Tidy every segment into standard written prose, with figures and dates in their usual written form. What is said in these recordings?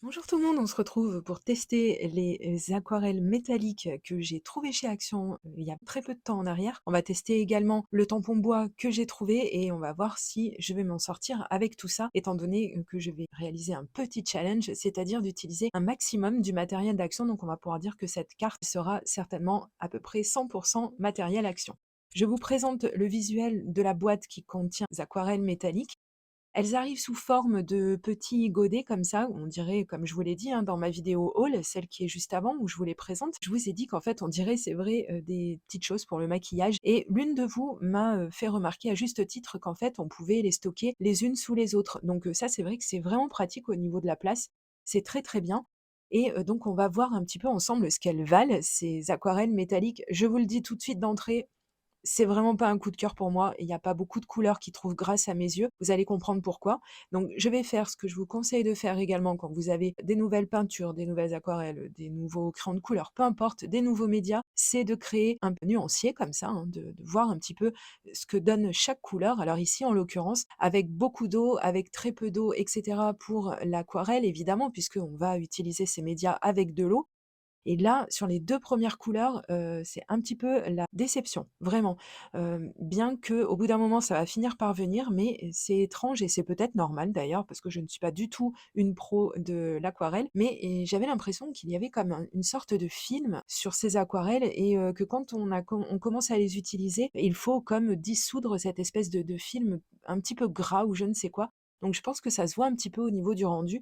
Bonjour tout le monde, on se retrouve pour tester les aquarelles métalliques que j'ai trouvées chez Action il y a très peu de temps en arrière. On va tester également le tampon bois que j'ai trouvé et on va voir si je vais m'en sortir avec tout ça, étant donné que je vais réaliser un petit challenge, c'est-à-dire d'utiliser un maximum du matériel d'Action. Donc on va pouvoir dire que cette carte sera certainement à peu près 100% matériel Action. Je vous présente le visuel de la boîte qui contient les aquarelles métalliques. Elles arrivent sous forme de petits godets comme ça, on dirait, comme je vous l'ai dit, hein, dans ma vidéo haul, celle qui est juste avant où je vous les présente. Je vous ai dit qu'en fait, on dirait, c'est vrai, des petites choses pour le maquillage et l'une de vous m'a, fait remarquer à juste titre qu'en fait, on pouvait les stocker les unes sous les autres. Donc, ça, c'est vrai que c'est vraiment pratique au niveau de la place. C'est très, très bien et donc on va voir un petit peu ensemble ce qu'elles valent, ces aquarelles métalliques. Je vous le dis tout de suite d'entrée, c'est vraiment pas un coup de cœur pour moi. Il y a pas beaucoup de couleurs qui trouvent grâce à mes yeux. Vous allez comprendre pourquoi. Donc, je vais faire ce que je vous conseille de faire également quand vous avez des nouvelles peintures, des nouvelles aquarelles, des nouveaux crayons de couleur, peu importe, des nouveaux médias, c'est de créer un nuancier comme ça, hein, de voir un petit peu ce que donne chaque couleur. Alors ici, en l'occurrence, avec beaucoup d'eau, avec très peu d'eau, etc. pour l'aquarelle, évidemment, puisqu'on va utiliser ces médias avec de l'eau. Et là, sur les 2 premières couleurs, c'est un petit peu la déception, vraiment. Bien que au bout d'un moment, ça va finir par venir, mais c'est étrange et c'est peut-être normal d'ailleurs, parce que je ne suis pas du tout une pro de l'aquarelle, mais j'avais l'impression qu'il y avait comme une sorte de film sur ces aquarelles et que quand on commence à les utiliser, il faut comme dissoudre cette espèce de film un petit peu gras ou je ne sais quoi. Donc je pense que ça se voit un petit peu au niveau du rendu.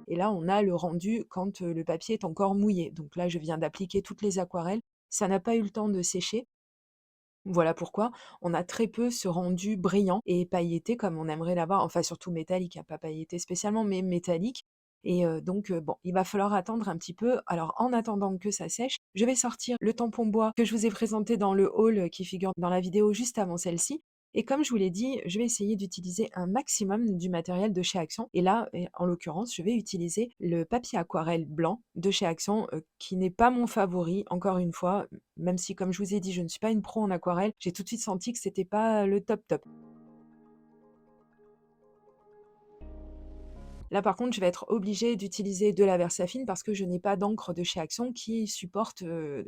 Et là, on a le rendu quand, le papier est encore mouillé. Donc là, je viens d'appliquer toutes les aquarelles. Ça n'a pas eu le temps de sécher. Voilà pourquoi on a très peu ce rendu brillant et pailleté comme on aimerait l'avoir, enfin surtout métallique, hein, pas pailleté spécialement, mais métallique et donc bon, il va falloir attendre un petit peu. Alors en attendant que ça sèche, je vais sortir le tampon bois que je vous ai présenté dans le haul, qui figure dans la vidéo juste avant celle-ci et comme je vous l'ai dit, je vais essayer d'utiliser un maximum du matériel de chez Action et là, en l'occurrence, je vais utiliser le papier aquarelle blanc de chez Action, qui n'est pas mon favori, encore une fois, même si comme je vous ai dit, je ne suis pas une pro en aquarelle, j'ai tout de suite senti que c'était pas le top top. Là, par contre, je vais être obligée d'utiliser de la Versafine parce que je n'ai pas d'encre de chez Action qui supporte,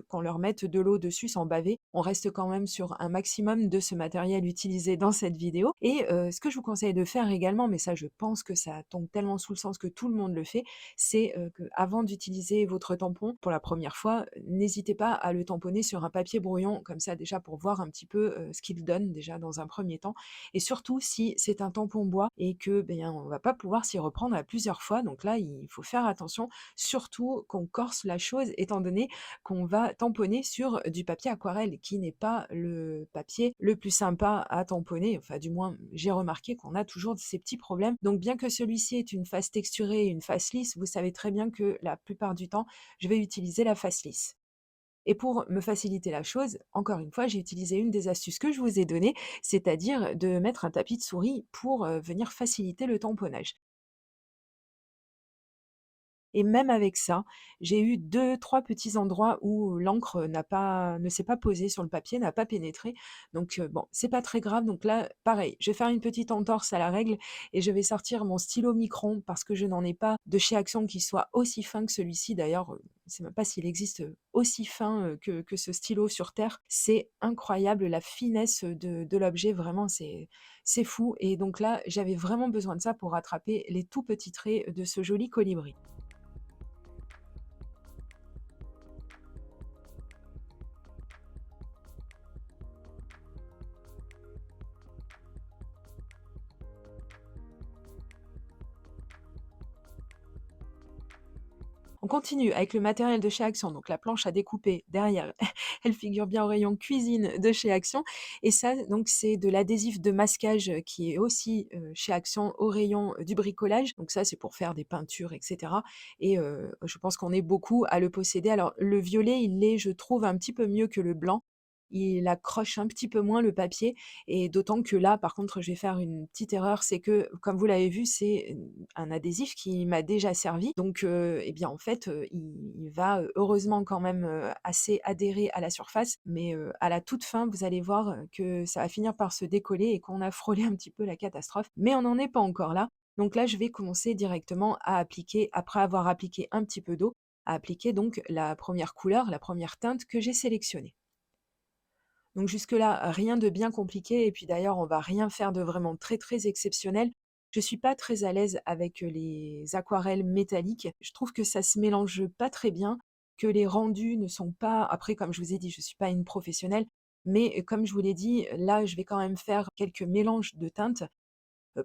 qu'on leur mette de l'eau dessus sans baver. On reste quand même sur un maximum de ce matériel utilisé dans cette vidéo et ce que je vous conseille de faire également, mais ça, je pense que ça tombe tellement sous le sens que tout le monde le fait, c'est, qu'avant d'utiliser votre tampon pour la première fois, n'hésitez pas à le tamponner sur un papier brouillon comme ça déjà pour voir un petit peu, ce qu'il donne déjà dans un premier temps et surtout si c'est un tampon bois et que, ben, on va pas pouvoir s'y reprendre à plusieurs fois, donc là, il faut faire attention, surtout qu'on corse la chose étant donné qu'on va tamponner sur du papier aquarelle qui n'est pas le papier le plus sympa à tamponner, enfin du moins j'ai remarqué qu'on a toujours ces petits problèmes. Donc bien que celui-ci est une face texturée et une face lisse, vous savez très bien que la plupart du temps, je vais utiliser la face lisse. Et pour me faciliter la chose, encore une fois, j'ai utilisé une des astuces que je vous ai données, c'est-à-dire de mettre un tapis de souris pour, venir faciliter le tamponnage. Et même avec ça, j'ai eu deux, trois petits endroits où l'encre ne s'est pas posée sur le papier, n'a pas pénétré. Donc bon, c'est pas très grave. Donc là, pareil, je vais faire une petite entorse à la règle et je vais sortir mon stylo micron parce que je n'en ai pas de chez Action qui soit aussi fin que celui-ci. D'ailleurs, je ne sais même pas s'il existe, aussi fin, que ce stylo sur terre. C'est incroyable la finesse, de l'objet, vraiment c'est fou et donc là, j'avais vraiment besoin de ça pour rattraper les tout petits traits de ce joli colibri. On continue avec le matériel de chez Action, donc la planche à découper derrière, elle figure bien au rayon cuisine de chez Action et ça donc c'est de l'adhésif de masquage, qui est aussi, chez Action au rayon, du bricolage. Donc ça, c'est pour faire des peintures et cetera et je pense qu'on est beaucoup à le posséder. Alors le violet, il est, je trouve, un petit peu mieux que le blanc. il accroche un petit peu moins le papier et d'autant que là, par contre, je vais faire une petite erreur, c'est que, comme vous l'avez vu, c'est, un adhésif qui m'a déjà servi donc et bien, en fait, il va, heureusement quand même, assez adhérer à la surface mais à la toute fin, vous allez voir, que ça va finir par se décoller et qu'on a frôlé un petit peu la catastrophe mais on n'en est pas encore là. Donc là, je vais commencer directement à appliquer, après avoir appliqué un petit peu d'eau, à appliquer donc la première couleur, la première teinte que j'ai sélectionnée. Donc jusque-là, rien de bien compliqué et puis d'ailleurs, on va rien faire de vraiment très, très exceptionnel. Je suis pas très à l'aise avec, les aquarelles métalliques. Je trouve que ça se mélange pas très bien, que les rendus ne sont pas après comme je vous ai dit, je suis pas une professionnelle, mais comme je vous l'ai dit, là, je vais quand même faire quelques mélanges de teintes,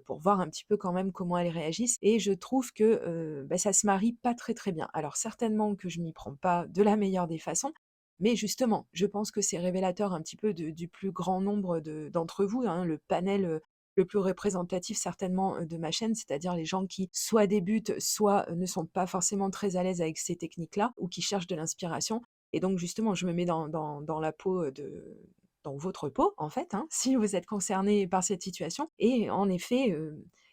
pour voir un petit peu quand même comment elles réagissent et je trouve que, bah, ça se marie pas très, très bien. Alors certainement que je m'y prends pas de la meilleure des façons, mais justement, je pense que c'est révélateur un petit peu de du plus grand nombre d'entre vous, hein, le panel, le plus représentatif certainement, de ma chaîne, c'est-à-dire les gens qui soit débutent, soit, ne sont pas forcément très à l'aise avec ces techniques-là ou qui cherchent de l'inspiration et donc justement, je me mets dans la peau, de dans votre peau, en fait, hein, si vous êtes concerné par cette situation et en effet,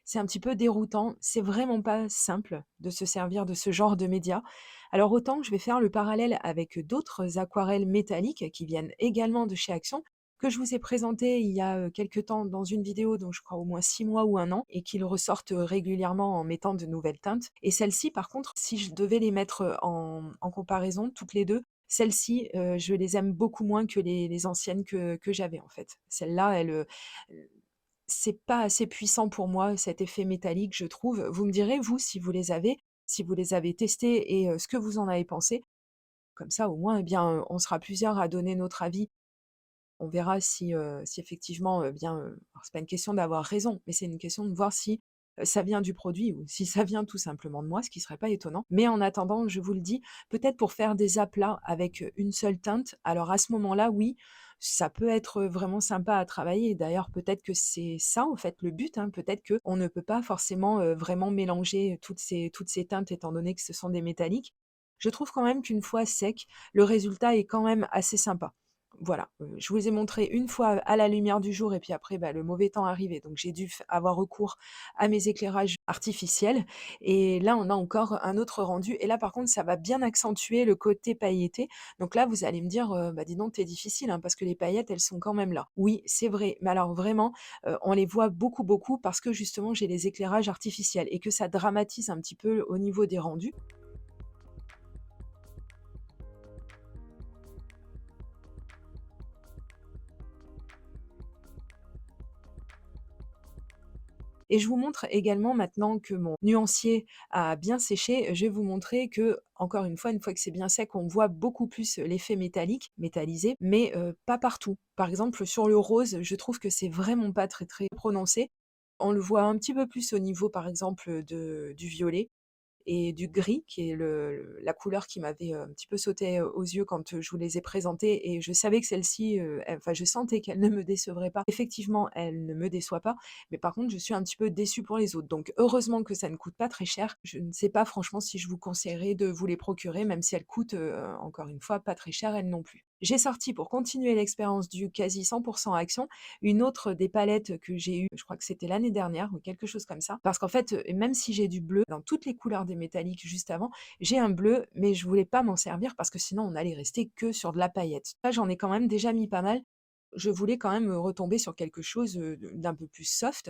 c'est un petit peu déroutant. C'est vraiment pas simple de se servir de ce genre de média. Alors autant je vais faire le parallèle avec d'autres aquarelles métalliques qui viennent également de chez Action, que je vous ai présenté il y a, quelque temps dans une vidéo, donc je crois au moins 6 mois ou 1 an et qu'ils ressortent, régulièrement en mettant de nouvelles teintes et celles-ci par contre, si je devais les mettre, en comparaison toutes les 2, celles-ci, je les aime beaucoup moins que les anciennes que j'avais, en fait. Celles-là, c'est pas assez puissant pour moi, cet effet métallique, je trouve. Vous me direz, vous, si vous les avez testées et ce que vous en avez pensé. Comme ça, au moins, eh bien, on sera plusieurs à donner notre avis. On verra si effectivement, bien, alors c'est pas une question d'avoir raison, mais c'est une question de voir si, ça vient du produit ou si ça vient tout simplement de moi, ce qui serait pas étonnant. Mais en attendant, je vous le dis, peut-être pour faire des aplats avec, une seule teinte, alors à ce moment-là, oui, ça peut être, vraiment sympa à travailler. D'ailleurs, peut-être que c'est ça, en fait, le but, hein. Peut-être qu'on ne peut pas forcément, vraiment mélanger toutes ces teintes étant donné que ce sont des métalliques. Je trouve quand même qu'une fois sec, le résultat est quand même assez sympa. Voilà, je vous ai montré une fois à la lumière du jour et puis après, bah, le mauvais temps arrivait, donc j'ai dû f avoir recours à mes éclairages artificiels et là, on a encore un autre rendu et là, par contre, ça va bien accentuer le côté pailleté. Donc là, vous allez me dire: «Bah, dis donc, tu difficile, hein, parce que les paillettes, elles sont quand même là». Oui, c'est vrai, mais alors vraiment, on les voit beaucoup, beaucoup parce que justement, j'ai les éclairages artificiels et que ça dramatise un petit peu au niveau des rendus. Et je vous montre également maintenant que mon nuancier a bien séché, je vais vous montrer que, encore une fois que c'est bien sec, on voit beaucoup plus l'effet métallique, métallisé, mais pas partout. Par exemple, sur le rose, je trouve que c'est vraiment pas très, très prononcé. On le voit un petit peu plus au niveau, par exemple, du violet et du gris qui est la couleur qui m'avait, un petit peu sauté, aux yeux quand, je vous les ai présentées et je savais que celle-ci, enfin je sentais qu'elle ne me décevrait pas. Effectivement, elle ne me déçoit pas, mais par contre je suis un petit peu déçue pour les autres. Donc heureusement que ça ne coûte pas très cher. Je ne sais pas franchement si je vous conseillerais de vous les procurer, même si elles coûtent, encore une fois, pas très cher elles non plus. J'ai sorti pour continuer l'expérience du quasi 100 Action, une autre des palettes que j'ai eues, je crois que c'était l'année dernière ou quelque chose comme ça. Parce qu'en fait, même si j'ai du bleu dans toutes les couleurs des métalliques juste avant, j'ai un bleu, mais je voulais pas m'en servir parce que sinon on allait rester que sur de la paillette. Là, j'en ai quand même déjà mis pas mal. Je voulais quand même, retomber sur quelque chose, d'un peu plus soft.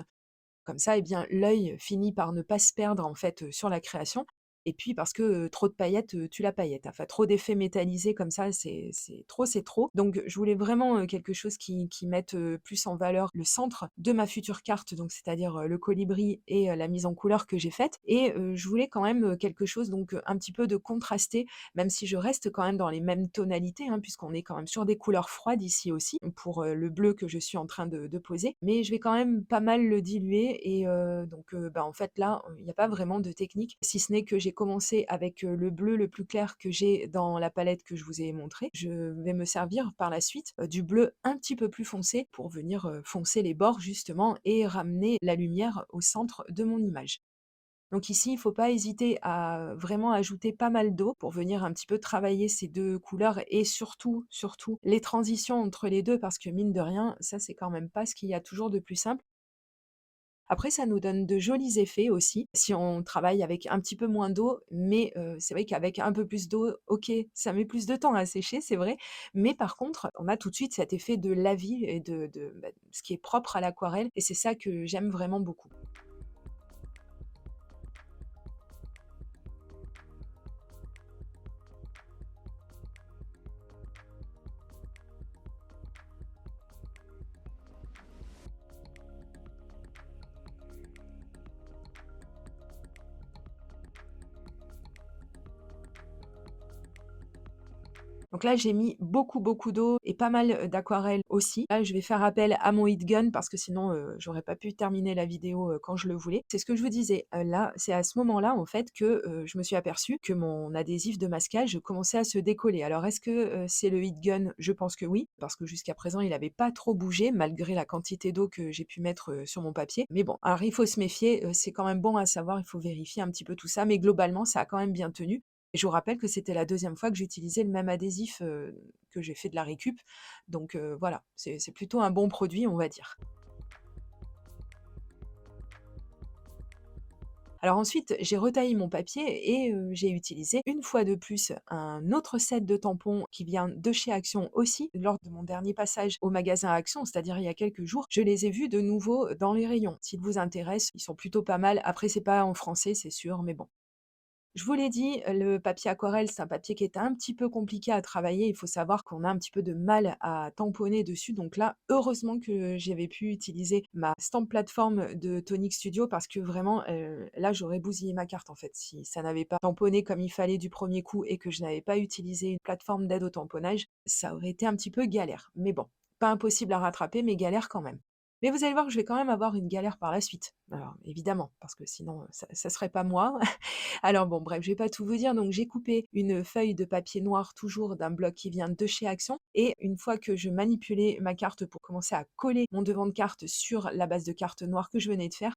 Comme ça, eh bien, l'œil finit par ne pas se perdre, en fait, sur la création et puis parce que, trop de paillettes, tue la paillette. Enfin, trop d'effets métallisés comme ça, c'est trop, c'est trop. Donc je voulais vraiment, quelque chose qui mette, plus en valeur le centre de ma future carte, donc c'est-à-dire, le colibri et la mise en couleur que j'ai faite et je voulais quand même, quelque chose donc, un petit peu de contrasté, même si je reste quand même dans les mêmes tonalités, hein, puisqu'on est quand même sur des couleurs froides ici aussi, pour, le bleu que je suis en train de poser. Mais je vais quand même pas mal le diluer et donc bah, en fait là, il n'y a pas vraiment de technique, si ce n'est que j'ai commencé avec, le bleu le plus clair que j'ai dans la palette que je vous ai montrée. Je vais me servir par la suite, du bleu un petit peu plus foncé pour venir, foncer les bords justement et ramener la lumière au centre de mon image. Donc ici, il ne faut pas hésiter à vraiment ajouter pas mal d'eau pour venir un petit peu travailler ces 2 couleurs et surtout, surtout les transitions entre les 2 parce que mine de rien, ça c'est quand même pas ce qu'il y a toujours de plus simple. Après ça nous donne de jolis effets aussi si on travaille avec un petit peu moins d'eau, mais c'est vrai qu'avec un peu plus d'eau, OK, ça met plus de temps à sécher, c'est vrai, mais par contre, on a tout de suite cet effet de lavis et de ce qui est propre à l'aquarelle et c'est ça que j'aime vraiment beaucoup. Donc là, j'ai mis beaucoup, beaucoup d'eau et pas mal, d'aquarelle aussi. Là, je vais faire appel à mon heat gun parce que sinon, j'aurais pas pu terminer la vidéo, quand je le voulais. C'est ce que je vous disais, là, c'est à ce moment-là, en fait, que, je me suis aperçue que mon adhésif de masquage commençait à se décoller. Alors est-ce que, c'est le heat gun? Je pense que oui, parce que jusqu'à présent, il avait pas trop bougé malgré la quantité d'eau que j'ai pu mettre, sur mon papier. Mais bon, alors il faut se méfier, c'est quand même bon à savoir, il faut vérifier un petit peu tout ça, mais globalement, ça a quand même bien tenu. Et je vous rappelle que c'était la deuxième fois que j'utilisais le même adhésif, que j'ai fait de la récup. Donc voilà, c'est plutôt un bon produit, on va dire. Alors ensuite, j'ai retaillé mon papier et j'ai utilisé une fois de plus un autre set de tampons qui vient de chez Action aussi. Lors de mon dernier passage au magasin Action, c'est-à-dire il y a quelques jours, je les ai vus de nouveau dans les rayons. S'ils vous intéressent, ils sont plutôt pas mal. Après, c'est pas en français, c'est sûr, mais bon. Je vous l'ai dit, le papier aquarelle, c'est un papier qui est un petit peu compliqué à travailler. Il faut savoir qu'on a un petit peu de mal à tamponner dessus. Donc là, heureusement que j'avais pu utiliser ma stamp plateforme de Tonic Studio parce que vraiment, là, j'aurais bousillé ma carte, en fait. Si ça n'avait pas tamponné comme il fallait du premier coup et que je n'avais pas utilisé une plateforme d'aide au tamponnage, ça aurait été un petit peu galère. Mais bon, pas impossible à rattraper, mais galère quand même. Mais vous allez voir que je vais quand même avoir une galère par la suite. Alors évidemment, parce que sinon, ça serait pas moi. Alors bon, bref, je vais pas tout vous dire. Donc j'ai coupé une feuille de papier noir, toujours d'un bloc qui vient de chez Action. Et une fois que je manipulais ma carte pour commencer à coller mon devant de carte sur la base de carte noire que je venais de faire,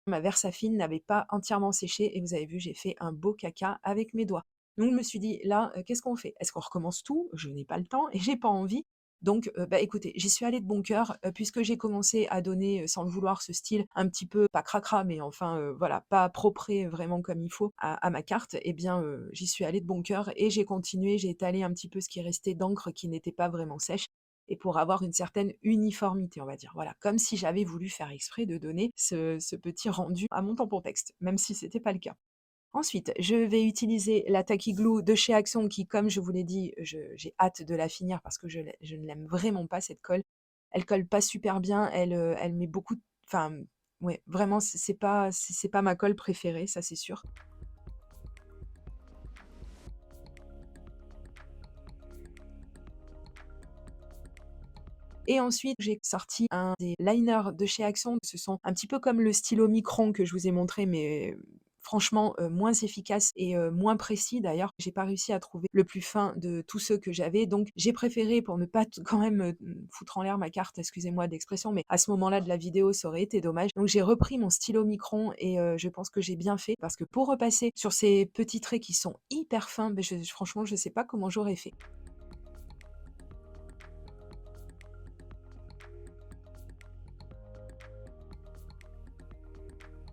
ma Versafine n'avait pas entièrement séché et vous avez vu, j'ai fait un beau caca avec mes doigts. Donc je me suis dit: «Là, qu'est-ce qu'on fait? Est-ce qu'on recommence tout?» Je n'ai pas le temps et j'ai pas envie. Donc bah, écoutez, j'y suis allée de bon cœur, puisque j'ai commencé à donner, sans le vouloir, ce style un petit peu, pas cracra, mais enfin, voilà, pas propre vraiment comme il faut à ma carte et bien, j'y suis allée de bon cœur et j'ai continué, j'ai étalé un petit peu ce qui restait d'encre qui n'était pas vraiment sèche et pour avoir une certaine uniformité, on va dire. Voilà, comme si j'avais voulu faire exprès de donner ce petit rendu à mon tampon texte, même si c'était pas le cas. Ensuite, je vais utiliser la Tacky Glue de chez Action qui, comme je vous l'ai dit, j'ai hâte de la finir parce que je ne l'aime vraiment pas cette colle. Elle colle pas super bien, elle met beaucoup enfin, ouais, vraiment c'est pas ma colle préférée, ça c'est sûr. Et ensuite, j'ai sorti un des liners de chez Action. Ce sont un petit peu comme le stylo Micron que je vous ai montré, mais franchement, moins efficace et moins précis d'ailleurs. J'ai pas réussi à trouver le plus fin de tous ceux que j'avais, donc j'ai préféré pour ne pas quand même, foutre en l'air ma carte, excusez-moi d'expression, mais à ce moment-là de la vidéo, ça aurait été dommage. Donc j'ai repris mon stylo Micron et je pense que j'ai bien fait parce que pour repasser sur ces petits traits qui sont hyper fins, beh, franchement, je sais pas comment j'aurais fait.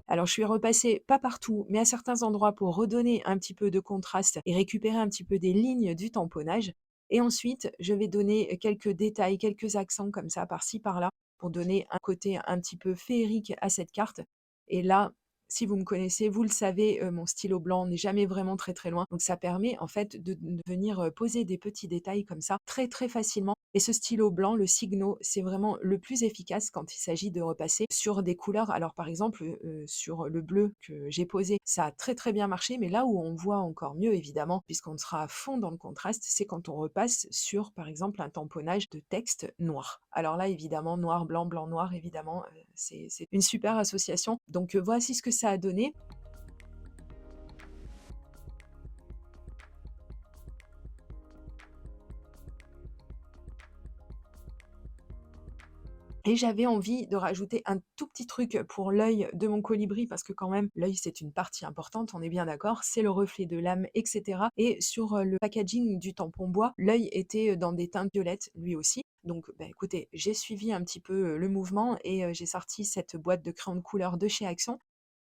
Alors je suis repassée, pas partout, mais à certains endroits pour redonner un petit peu de contraste et récupérer un petit peu des lignes du tamponnage. Et ensuite, je vais donner quelques détails, quelques accents comme ça, par-ci, par-là, pour donner un côté un petit peu féerique à cette carte. Et là, si vous me connaissez, vous le savez, mon stylo blanc n'est jamais vraiment très très loin. Donc ça permet en fait de venir poser des petits détails comme ça très très facilement. Et ce stylo blanc, le Signo, c'est vraiment le plus efficace quand il s'agit de repasser sur des couleurs. Alors par exemple, sur le bleu que j'ai posé, ça a très très bien marché, mais là où on voit encore mieux évidemment, puisqu'on sera à fond dans le contraste, c'est quand on repasse sur par exemple un tamponnage de texte noir. Alors là évidemment noir, blanc, blanc, noir évidemment, c'est une super association. Donc voici ce que ça a donné. Et j'avais envie de rajouter un tout petit truc pour l'œil de mon colibri parce que quand même, l'œil, c'est une partie importante, on est bien d'accord, c'est le reflet de l'âme, et cetera. Et sur, le packaging du tampon bois, l'œil était, dans des teintes violettes, lui aussi. Donc, bah, écoutez, j'ai suivi un petit peu, le mouvement et j'ai sorti cette boîte de crayons de couleur de chez Action.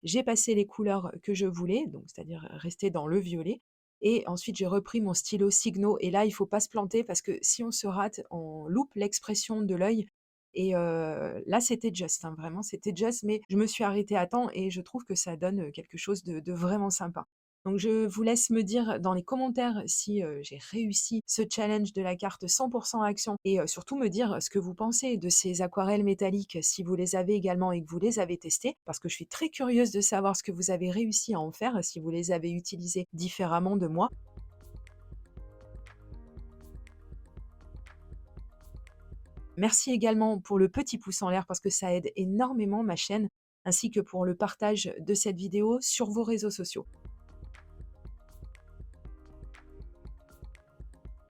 J'ai passé les couleurs que je voulais, donc c'est-à-dire rester dans le violet et ensuite j'ai repris mon stylo Signo et là, il faut pas se planter parce que si on se rate, on loupe l'expression de l'œil et là, c'était just, hein, vraiment, c'était just, mais je me suis arrêtée à temps et je trouve que ça donne, quelque chose de vraiment sympa. Donc je vous laisse me dire dans les commentaires si, j'ai réussi ce challenge de la carte 100 action et surtout me dire ce que vous pensez de ces aquarelles métalliques, si vous les avez également et que vous les avez testées, parce que je suis très curieuse de savoir ce que vous avez réussi à en faire, si vous les avez utilisées différemment de moi. Merci également pour le petit pouce en l'air parce que ça aide énormément ma chaîne, ainsi que pour le partage de cette vidéo sur vos réseaux sociaux.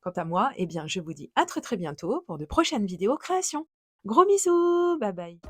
Quant à moi, eh bien, je vous dis à très très bientôt pour de prochaines vidéos créations. Gros bisous, bye bye.